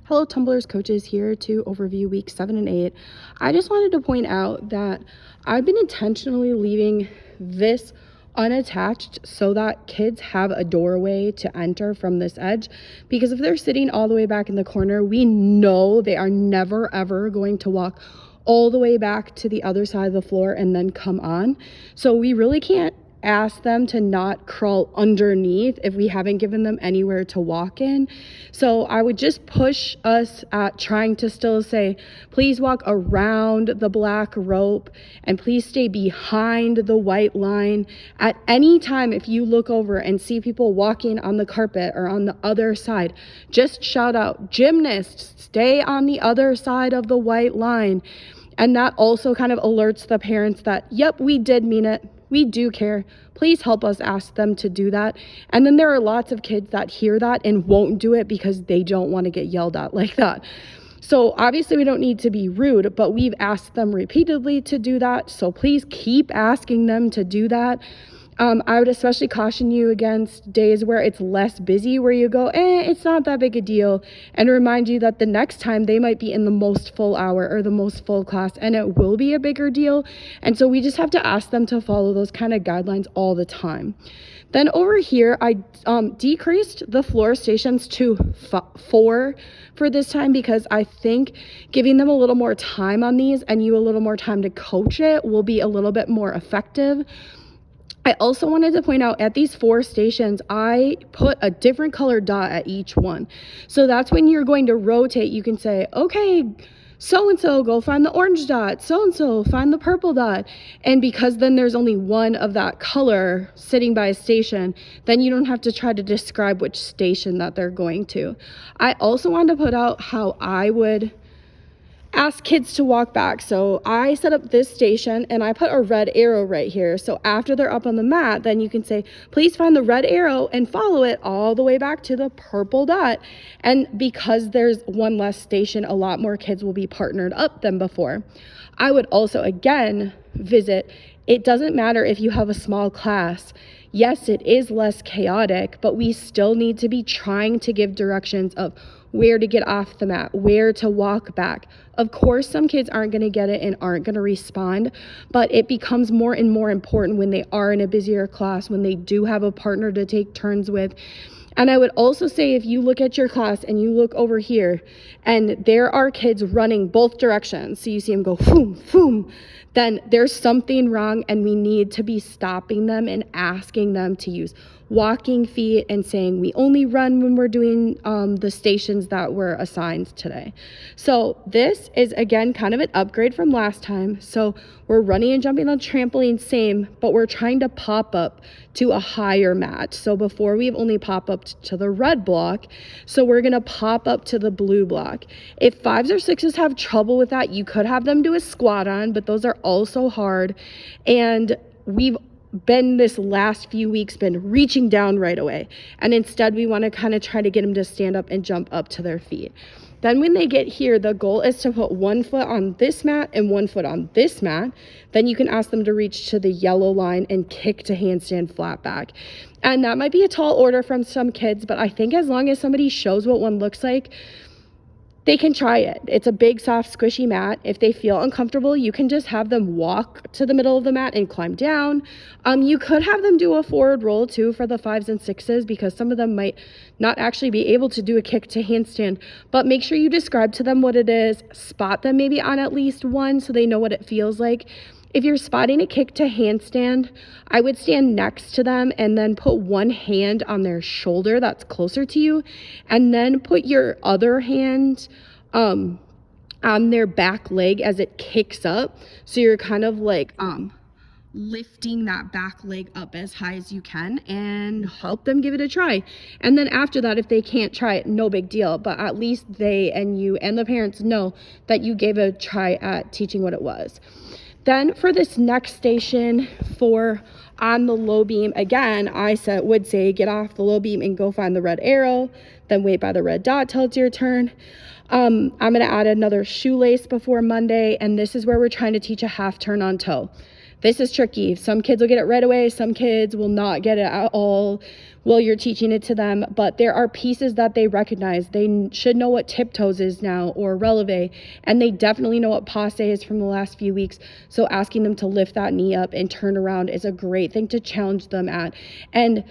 Hello, Tumblers coaches here to overview week 7 and 8. I just wanted to point out that I've been intentionally leaving this unattached so that kids have a doorway to enter from this edge, because if they're sitting all the way back in the corner, we know they are never ever going to walk all the way back to the other side of the floor and then come on. So we really can't ask them to not crawl underneath if we haven't given them anywhere to walk in. So I would just push us at trying to still say, please walk around the black rope and please stay behind the white line. At any time, if you look over and see people walking on the carpet or on the other side, just shout out, gymnasts, stay on the other side of the white line. And that also kind of alerts the parents that, yep, we did mean it. We do care. Please help us ask them to do that. And then there are lots of kids that hear that and won't do it because they don't want to get yelled at like that. So obviously we don't need to be rude, but we've asked them repeatedly to do that. So please keep asking them to do that. I would especially caution you against days where it's less busy, where you go, it's not that big a deal, and remind you that the next time they might be in the most full hour or the most full class, and it will be a bigger deal. And so we just have to ask them to follow those kind of guidelines all the time. Then over here, I decreased the floor stations to 4 for this time, because I think giving them a little more time on these and you a little more time to coach it will be a little bit more effective. I also wanted to point out, at these 4 stations, I put a different colored dot at each one. So that's when you're going to rotate, you can say, okay, so-and-so, go find the orange dot, so-and-so, find the purple dot. And because then there's only one of that color sitting by a station, then you don't have to try to describe which station that they're going to. I also wanted to put out how I would ask kids to walk back. So I set up this station and I put a red arrow right here. So after they're up on the mat, then you can say, please find the red arrow and follow it all the way back to the purple dot. And because there's one less station, a lot more kids will be partnered up than before. I would also, again, visit. It doesn't matter if you have a small class. Yes, it is less chaotic, but we still need to be trying to give directions of where to get off the mat, where to walk back. Of course, some kids aren't going to get it and aren't going to respond, but it becomes more and more important when they are in a busier class, when they do have a partner to take turns with. And I would also say, if you look at your class and you look over here and there are kids running both directions, so you see them go boom, boom, then there's something wrong and we need to be stopping them and asking them to use walking feet and saying, we only run when we're doing the stations that were assigned today. So this is, again, kind of an upgrade from last time. So we're running and jumping on the trampoline same, but we're trying to pop up to a higher mat. So before we've only pop up to the red block, so we're gonna pop up to the blue block. If 5s or 6s have trouble with that, you could have them do a squat on, but those are also hard. And we've been this last few weeks been reaching down right away, and instead we want to kind of try to get them to stand up and jump up to their feet. Then when they get here, the goal is to put 1 foot on this mat and 1 foot on this mat. Then you can ask them to reach to the yellow line and kick to handstand flat back. And that might be a tall order from some kids, but I think as long as somebody shows what one looks like, they can try it. It's a big, soft, squishy mat. If they feel uncomfortable, you can just have them walk to the middle of the mat and climb down. You could have them do a forward roll too for the 5s and 6s, because some of them might not actually be able to do a kick to handstand, but make sure you describe to them what it is, spot them maybe on at least one so they know what it feels like. If you're spotting a kick to handstand, I would stand next to them and then put one hand on their shoulder that's closer to you, and then put your other hand on their back leg as it kicks up. So you're kind of like lifting that back leg up as high as you can, and help them give it a try. And then after that, if they can't try it, no big deal, but at least they and you and the parents know that you gave a try at teaching what it was. Then for this next station, for on the low beam, again, I would say get off the low beam and go find the red arrow, then wait by the red dot till it's your turn. I'm going to add another shoelace before Monday, and this is where we're trying to teach a half turn on toe. This is tricky. Some kids will get it right away. Some kids will not get it at all while you're teaching it to them. But there are pieces that they recognize. They should know what tiptoes is now, or releve, and they definitely know what passe is from the last few weeks. So asking them to lift that knee up and turn around is a great thing to challenge them at. And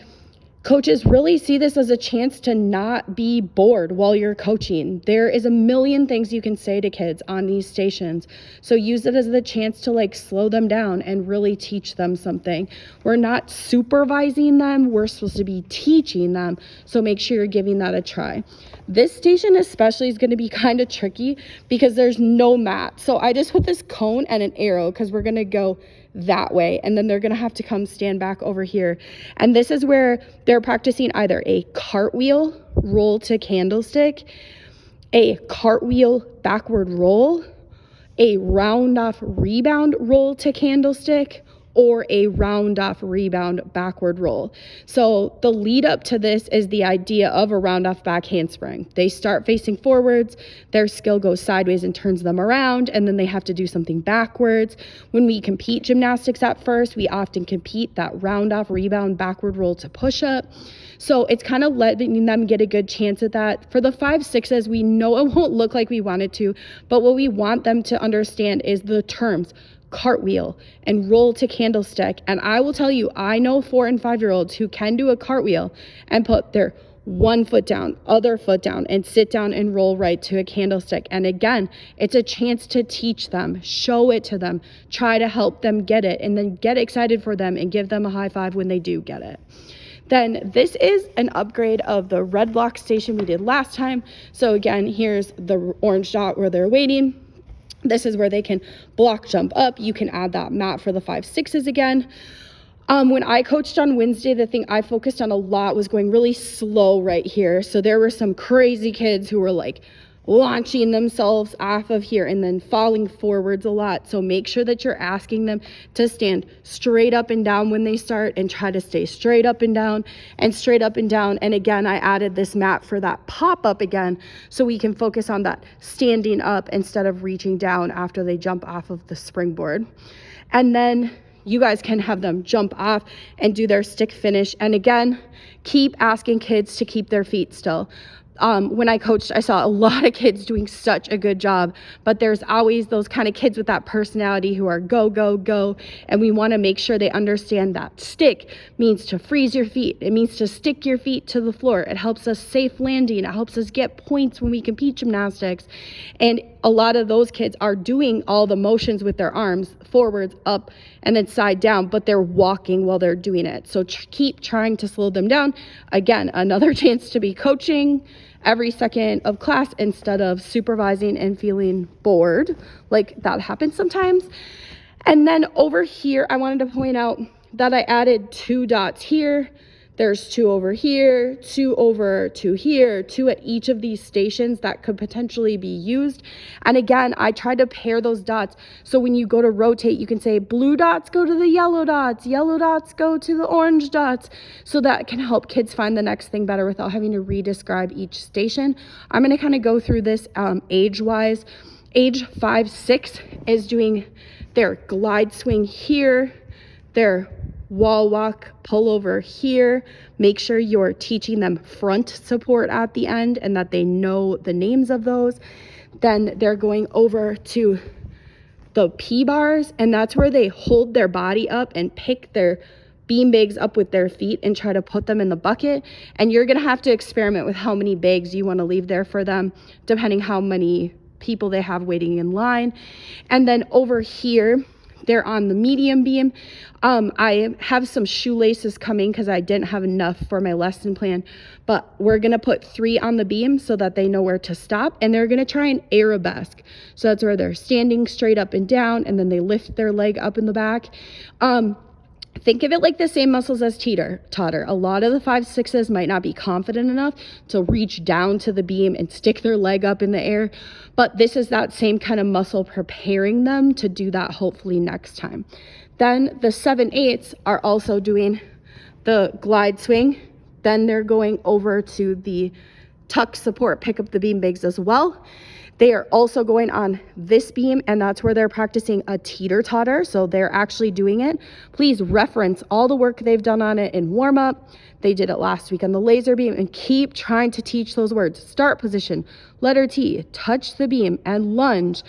coaches really see this as a chance to not be bored while you're coaching. There is a million things you can say to kids on these stations. So use it as the chance to like slow them down and really teach them something. We're not supervising them. We're supposed to be teaching them. So make sure you're giving that a try. This station especially is going to be kind of tricky because there's no mat. So I just put this cone and an arrow because we're going to go that way, and then they're going to have to come stand back over here. And this is where they're practicing either a cartwheel roll to candlestick, a cartwheel backward roll, a round off rebound roll to candlestick, or a round off rebound backward roll. So the lead up to this is the idea of a round off back handspring. They start facing forwards, their skill goes sideways and turns them around, and then they have to do something backwards. When we compete gymnastics at first, we often compete that round off rebound backward roll to push up. So it's kind of letting them get a good chance at that. For the 5-6s, we know it won't look like we want it to, but what we want them to understand is the terms cartwheel and roll to candlestick. And I will tell you, I know 4 and 5-year-olds who can do a cartwheel and put their one foot down, other foot down, and sit down and roll right to a candlestick. And again, it's a chance to teach them, show it to them, try to help them get it, and then get excited for them and give them a high five when they do get it. Then this is an upgrade of the red block station we did last time. So again, here's the orange dot where they're waiting. This is where they can block jump up. You can add that mat for the 5-6s again. When I coached on Wednesday, the thing I focused on a lot was going really slow right here. So there were some crazy kids who were like launching themselves off of here and then falling forwards a lot. So make sure that you're asking them to stand straight up and down when they start, and try to stay straight up and down and straight up and down. And again, I added this mat for that pop up again, so we can focus on that standing up instead of reaching down after they jump off of the springboard. And then you guys can have them jump off and do their stick finish. And again, keep asking kids to keep their feet still. When I coached, I saw a lot of kids doing such a good job, but there's always those kind of kids with that personality who are go, go, go. And we want to make sure they understand that stick means to freeze your feet. It means to stick your feet to the floor. It helps us safe landing. It helps us get points when we compete gymnastics. And a lot of those kids are doing all the motions with their arms, forwards, up, and then side down, but they're walking while they're doing it. So keep trying to slow them down. Again, another chance to be coaching every second of class instead of supervising and feeling bored. Like that happens sometimes. And then over here, I wanted to point out that I added 2 dots here. There's 2 over here, 2 over to here, 2 at each of these stations that could potentially be used. And again, I tried to pair those dots. So when you go to rotate, you can say blue dots go to the yellow dots go to the orange dots. So that can help kids find the next thing better without having to re-describe each station. I'm going to kind of go through this age-wise. Age 5-6 is doing their glide swing here, their wall walk, pull over here. Make sure you're teaching them front support at the end and that they know the names of those. Then they're going over to the P bars, and that's where they hold their body up and pick their bean bags up with their feet and try to put them in the bucket. And you're gonna have to experiment with how many bags you want to leave there for them, depending how many people they have waiting in line. And then over here, they're on the medium beam. I have some shoelaces coming because I didn't have enough for my lesson plan, but we're gonna put 3 on the beam so that they know where to stop, and they're gonna try an arabesque. So that's where they're standing straight up and down, and then they lift their leg up in the back. Think of it like the same muscles as totter. A lot of the 5-6s might not be confident enough to reach down to the beam and stick their leg up in the air, but this is that same kind of muscle preparing them to do that hopefully next time. Then the 7-8s are also doing the glide swing. Then they're going over to the tuck support, pick up the bean bags as well. They are also going on this beam, and that's where they're practicing a teeter-totter, so they're actually doing it. Please reference all the work they've done on it in warm-up. They did it last week on the laser beam, and keep trying to teach those words. Start position, letter T, touch the beam, and lunge.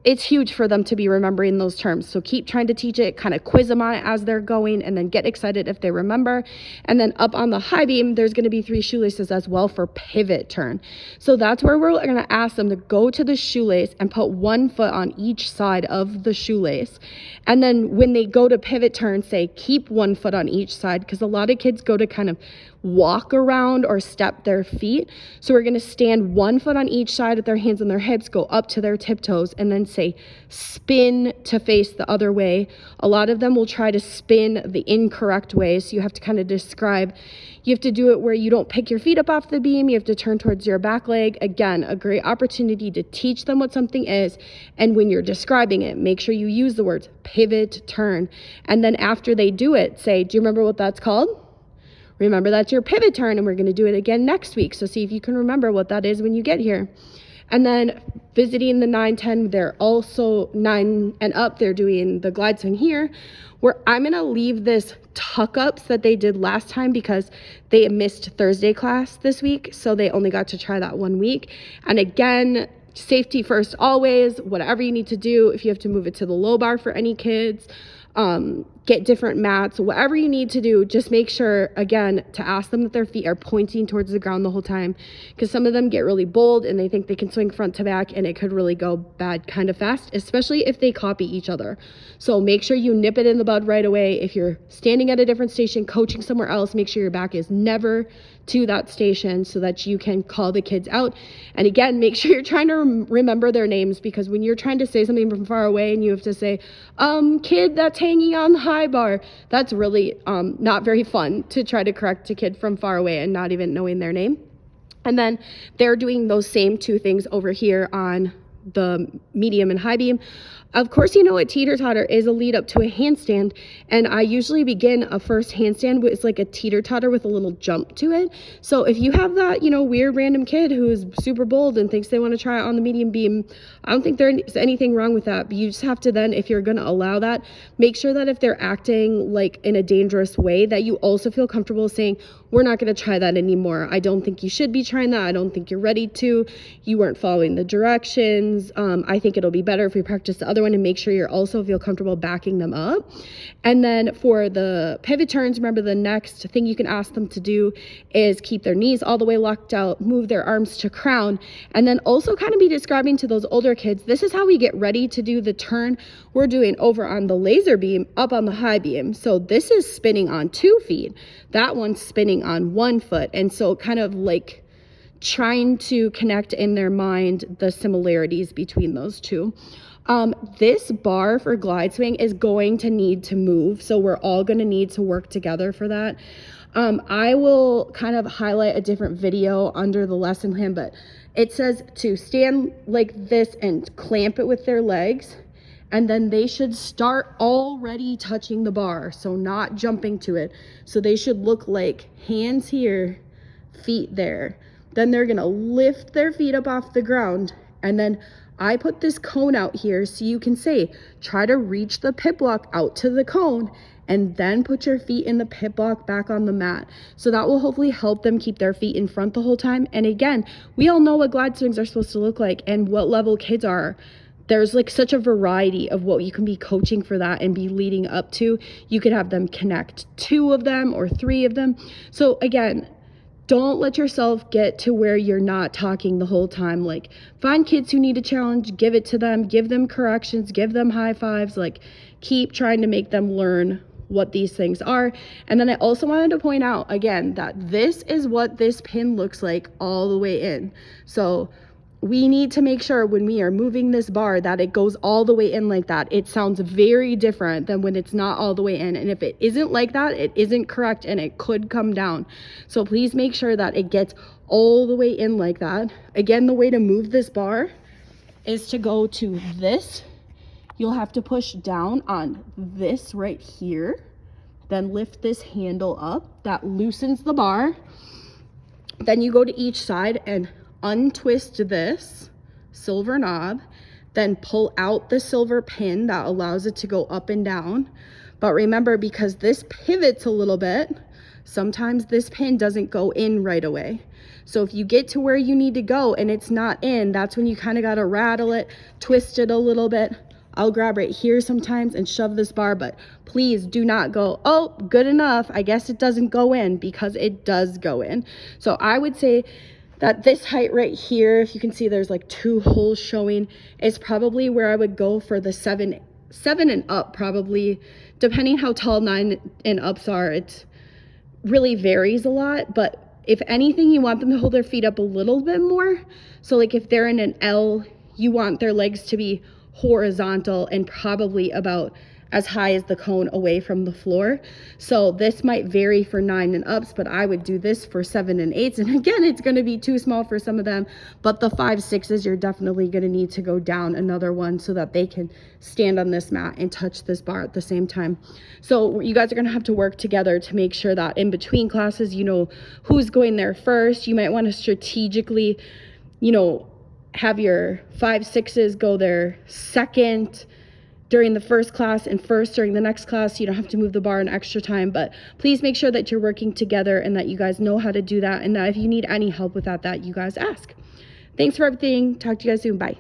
It's huge for them to be remembering those terms. So keep trying to teach it, kind of quiz them on it as they're going, and then get excited if they remember. And then up on the high beam, there's going to be 3 shoelaces as well for pivot turn. So that's where we're going to ask them to go to the shoelace and put 1 foot on each side of the shoelace. And then when they go to pivot turn, say keep 1 foot on each side, because a lot of kids go to kind of walk around or step their feet. So we're going to stand 1 foot on each side with their hands on their hips, go up to their tiptoes, and then say spin to face the other way. A lot of them will try to spin the incorrect way, so you have to kind of describe. You have to do it where you don't pick your feet up off the beam. You have to turn towards your back leg. Again, a great opportunity to teach them what something is. And when you're describing it, make sure you use the words pivot, turn. And then after they do it, say, do you remember what that's called? Remember, that's your pivot turn, and we're going to do it again next week. So see if you can remember what that is when you get here. And then visiting the 9-10, they're also 9 and up. They're doing the glide swing here, where I'm going to leave this tuck ups that they did last time because they missed Thursday class this week. So they only got to try that 1 week. And again, safety first always. Whatever you need to do, if you have to move it to the low bar for any kids, get different mats, whatever you need to do, just make sure, again, to ask them that their feet are pointing towards the ground the whole time, because some of them get really bold and they think they can swing front to back, and it could really go bad kind of fast, especially if they copy each other. So make sure you nip it in the bud right away. If you're standing at a different station, coaching somewhere else, make sure your back is never to that station so that you can call the kids out. And again, make sure you're trying to remember their names, because when you're trying to say something from far away and you have to say, kid that's hanging on the high bar, that's really not very fun to try to correct a kid from far away and not even knowing their name. And then they're doing those same 2 things over here on the medium and high beam. Of course, you know a teeter-totter is a lead up to a handstand, and I usually begin a first handstand with like a teeter-totter with a little jump to it. So if you have that, weird random kid who is super bold and thinks they want to try it on the medium beam, I don't think there's anything wrong with that. But you just have to then, if you're going to allow that, make sure that if they're acting like in a dangerous way, that you also feel comfortable saying, we're not going to try that anymore. I don't think you should be trying that. I don't think you're ready to. You weren't following the directions. I think it'll be better if we practice the other one, and make sure you also feel comfortable backing them up. And then for the pivot turns, remember the next thing you can ask them to do is keep their knees all the way locked out, move their arms to crown, and then also kind of be describing to those older kids, this is how we get ready to do the turn we're doing over on the laser beam up on the high beam. So this is spinning on 2 feet. That one's spinning on 1 foot. And so kind of like trying to connect in their mind the similarities between those two. This bar for glide swing is going to need to move, so we're all going to need to work together for that. I will kind of highlight a different video under the lesson plan, but it says to stand like this and clamp it with their legs, and then they should start already touching the bar, so not jumping to it. So they should look like hands here, feet there. Then they're going to lift their feet up off the ground, and then I put this cone out here so you can say, try to reach the pit block out to the cone, and then put your feet in the pit block back on the mat. So that will hopefully help them keep their feet in front the whole time. And again, we all know what glide swings are supposed to look like and what level kids are. There's like such a variety of what you can be coaching for that and be leading up to. You could have them connect 2 of them or 3 of them. So again, don't let yourself get to where you're not talking the whole time. Like, find kids who need a challenge, give it to them, give them corrections, give them high fives, like keep trying to make them learn what these things are. And then I also wanted to point out again that this is what this pin looks like all the way in. So we need to make sure when we are moving this bar that it goes all the way in like that. It sounds very different than when it's not all the way in. And if it isn't like that, it isn't correct and it could come down. So please make sure that it gets all the way in like that. Again, the way to move this bar is to go to this. You'll have to push down on this right here. Then lift this handle up. That loosens the bar. Then you go to each side and untwist this silver knob, then pull out the silver pin that allows it to go up and down. But remember, because this pivots a little bit, sometimes this pin doesn't go in right away. So if you get to where you need to go and it's not in, that's when you kind of got to rattle it, twist it a little bit. I'll grab right here sometimes and shove this bar, but please do not go, oh, good enough, I guess it doesn't go in, because it does go in. So I would say that this height right here, if you can see there's like 2 holes showing, is probably where I would go for the 7 and up, probably, depending how tall 9 and ups are. It really varies a lot, but if anything, you want them to hold their feet up a little bit more. So like if they're in an L, you want their legs to be horizontal and probably about as high as the cone away from the floor. So this might vary for 9 and ups, but I would do this for 7 and 8s. And again, it's going to be too small for some of them, but the 5, 6s, you're definitely going to need to go down another one so that they can stand on this mat and touch this bar at the same time. So you guys are going to have to work together to make sure that in between classes, you know who's going there first. You might want to strategically, you know, have your 5, 6s go there second during the first class and first during the next class. You don't have to move the bar an extra time, but please make sure that you're working together and that you guys know how to do that, and that if you need any help with that you guys ask. Thanks for everything. Talk to you guys soon. Bye.